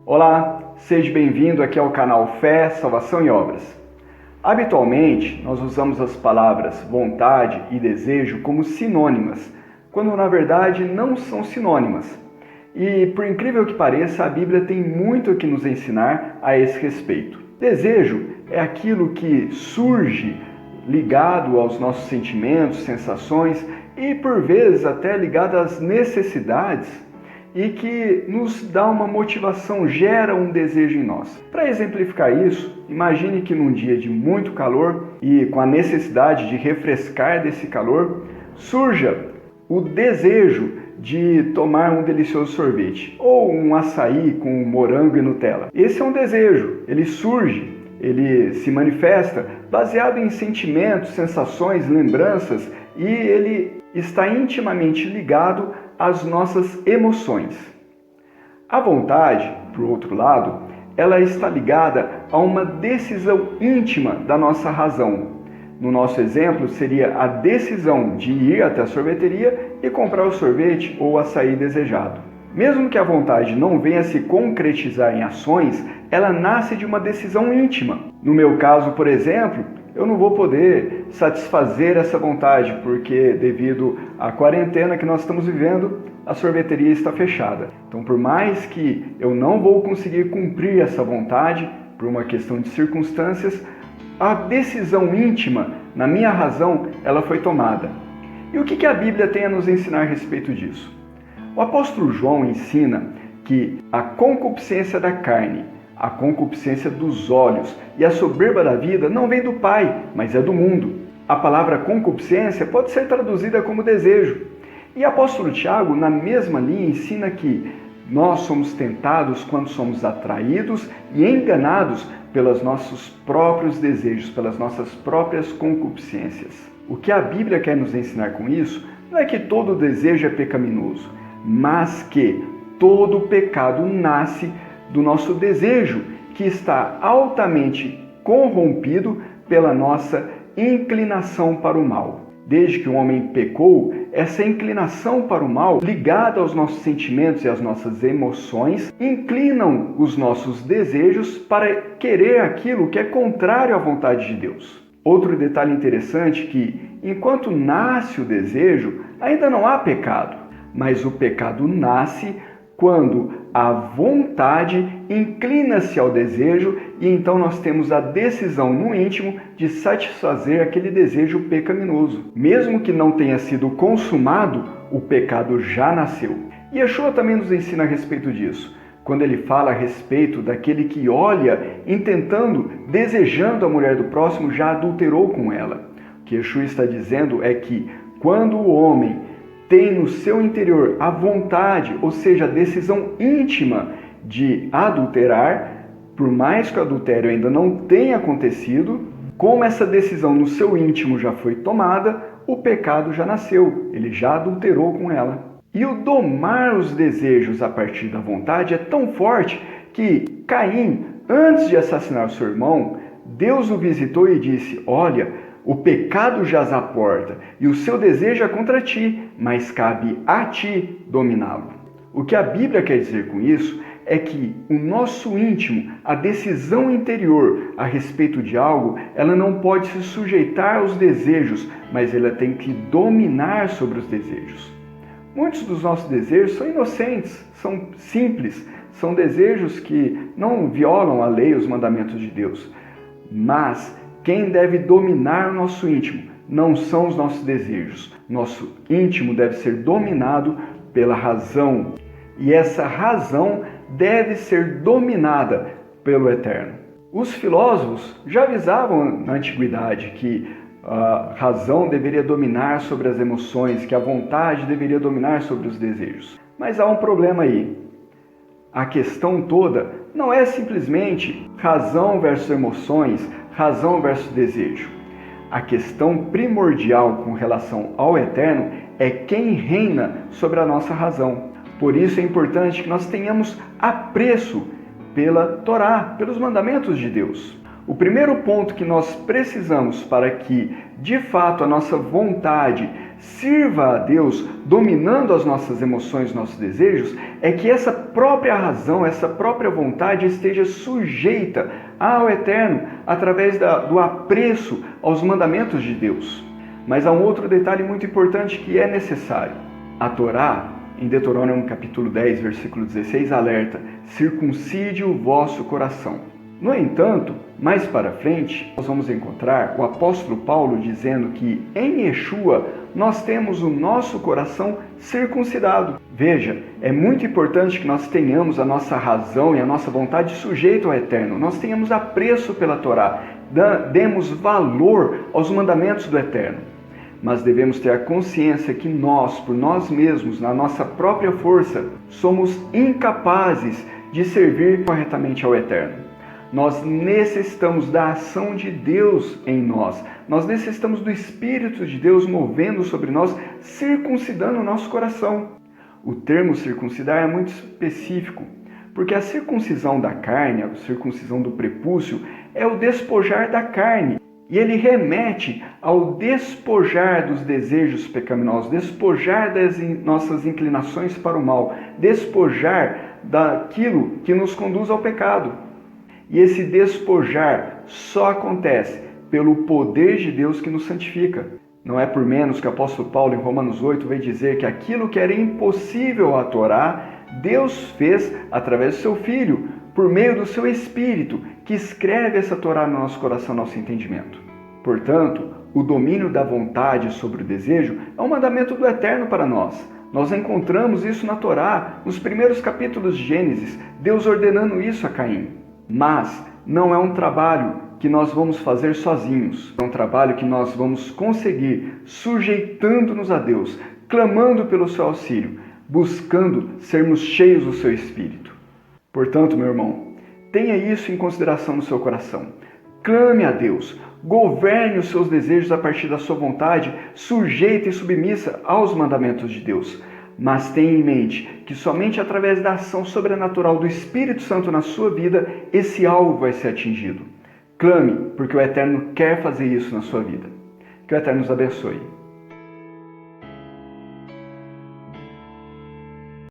Olá, seja bem-vindo aqui ao canal Fé, Salvação e Obras. Habitualmente, nós usamos as palavras vontade e desejo como sinônimas, quando na verdade não são sinônimas. E por incrível que pareça, a Bíblia tem muito que nos ensinar a esse respeito. Desejo é aquilo que surge ligado aos nossos sentimentos, sensações e por vezes até ligado às necessidades e que nos dá uma motivação, gera um desejo em nós. Para exemplificar isso, imagine que num dia de muito calor e com a necessidade de refrescar desse calor, surja o desejo de tomar um delicioso sorvete ou um açaí com morango e Nutella. Esse é um desejo, ele surge, ele se manifesta baseado em sentimentos, sensações, lembranças e ele está intimamente ligado às nossas emoções. A vontade, por outro lado, ela está ligada a uma decisão íntima da nossa razão. No nosso exemplo, seria a decisão de ir até a sorveteria e comprar o sorvete ou o açaí desejado. Mesmo que a vontade não venha se concretizar em ações, ela nasce de uma decisão íntima. No meu caso, por exemplo, eu não vou poder satisfazer essa vontade, porque devido à quarentena que nós estamos vivendo, a sorveteria está fechada. Então, por mais que eu não vou conseguir cumprir essa vontade, por uma questão de circunstâncias, a decisão íntima, na minha razão, ela foi tomada. E o que a Bíblia tem a nos ensinar a respeito disso? O apóstolo João ensina que a concupiscência da carne, a concupiscência dos olhos e a soberba da vida não vem do Pai, mas é do mundo. A palavra concupiscência pode ser traduzida como desejo. E o apóstolo Tiago, na mesma linha, ensina que nós somos tentados quando somos atraídos e enganados pelos nossos próprios desejos, pelas nossas próprias concupiscências. O que a Bíblia quer nos ensinar com isso não é que todo desejo é pecaminoso, mas que todo pecado nasce do nosso desejo, que está altamente corrompido pela nossa inclinação para o mal. Desde que o homem pecou, essa inclinação para o mal, ligada aos nossos sentimentos e às nossas emoções, inclinam os nossos desejos para querer aquilo que é contrário à vontade de Deus. Outro detalhe interessante é que, enquanto nasce o desejo, ainda não há pecado, mas o pecado nasce quando a vontade inclina-se ao desejo e então nós temos a decisão no íntimo de satisfazer aquele desejo pecaminoso. Mesmo que não tenha sido consumado, o pecado já nasceu. E Yeshua também nos ensina a respeito disso, quando ele fala a respeito daquele que olha intentando, desejando a mulher do próximo, já adulterou com ela. O que Yeshua está dizendo é que quando o homem tem no seu interior a vontade, ou seja, a decisão íntima de adulterar, por mais que o adultério ainda não tenha acontecido, como essa decisão no seu íntimo já foi tomada, o pecado já nasceu, ele já adulterou com ela. E o domar os desejos a partir da vontade é tão forte que Caim, antes de assassinar o seu irmão, Deus o visitou e disse: olha, o pecado jaz à porta e o seu desejo é contra ti, mas cabe a ti dominá-lo. O que a Bíblia quer dizer com isso é que o nosso íntimo, a decisão interior a respeito de algo, ela não pode se sujeitar aos desejos, mas ela tem que dominar sobre os desejos. Muitos dos nossos desejos são inocentes, são simples, são desejos que não violam a lei, os mandamentos de Deus, mas quem deve dominar o nosso íntimo não são os nossos desejos. Nosso íntimo deve ser dominado pela razão. E essa razão deve ser dominada pelo Eterno. Os filósofos já avisavam na antiguidade que a razão deveria dominar sobre as emoções, que a vontade deveria dominar sobre os desejos. Mas há um problema aí. A questão toda não é simplesmente razão versus emoções, razão versus desejo. A questão primordial com relação ao Eterno é quem reina sobre a nossa razão. Por isso é importante que nós tenhamos apreço pela Torá, pelos mandamentos de Deus. O primeiro ponto que nós precisamos para que, de fato, a nossa vontade sirva a Deus, dominando as nossas emoções, nossos desejos, é que essa própria razão, essa própria vontade esteja sujeita ao Eterno, através do apreço aos mandamentos de Deus. Mas há um outro detalhe muito importante que é necessário. A Torá, em Deuteronômio capítulo 10, versículo 16, alerta: circuncide o vosso coração. No entanto, mais para frente, nós vamos encontrar o apóstolo Paulo dizendo que em Yeshua nós temos o nosso coração circuncidado. Veja, é muito importante que nós tenhamos a nossa razão e a nossa vontade sujeito ao Eterno. Nós tenhamos apreço pela Torá, demos valor aos mandamentos do Eterno. Mas devemos ter a consciência que nós, por nós mesmos, na nossa própria força, somos incapazes de servir corretamente ao Eterno. Nós necessitamos da ação de Deus em nós. Nós necessitamos do Espírito de Deus movendo sobre nós, circuncidando o nosso coração. O termo circuncidar é muito específico, porque a circuncisão da carne, a circuncisão do prepúcio, é o despojar da carne. E ele remete ao despojar dos desejos pecaminosos, despojar das nossas inclinações para o mal, despojar daquilo que nos conduz ao pecado. E esse despojar só acontece pelo poder de Deus que nos santifica. Não é por menos que o apóstolo Paulo, em Romanos 8, vai dizer que aquilo que era impossível à Torá, Deus fez através do seu Filho, por meio do seu Espírito, que escreve essa Torá no nosso coração, no nosso entendimento. Portanto, o domínio da vontade sobre o desejo é um mandamento do Eterno para nós. Nós encontramos isso na Torá, nos primeiros capítulos de Gênesis, Deus ordenando isso a Caim. Mas não é um trabalho que nós vamos fazer sozinhos. É um trabalho que nós vamos conseguir sujeitando-nos a Deus, clamando pelo seu auxílio, buscando sermos cheios do seu Espírito. Portanto, meu irmão, tenha isso em consideração no seu coração. Clame a Deus, governe os seus desejos a partir da sua vontade, sujeita e submissa aos mandamentos de Deus. Mas tenha em mente que somente através da ação sobrenatural do Espírito Santo na sua vida, esse alvo vai ser atingido. Clame, porque o Eterno quer fazer isso na sua vida. Que o Eterno nos abençoe.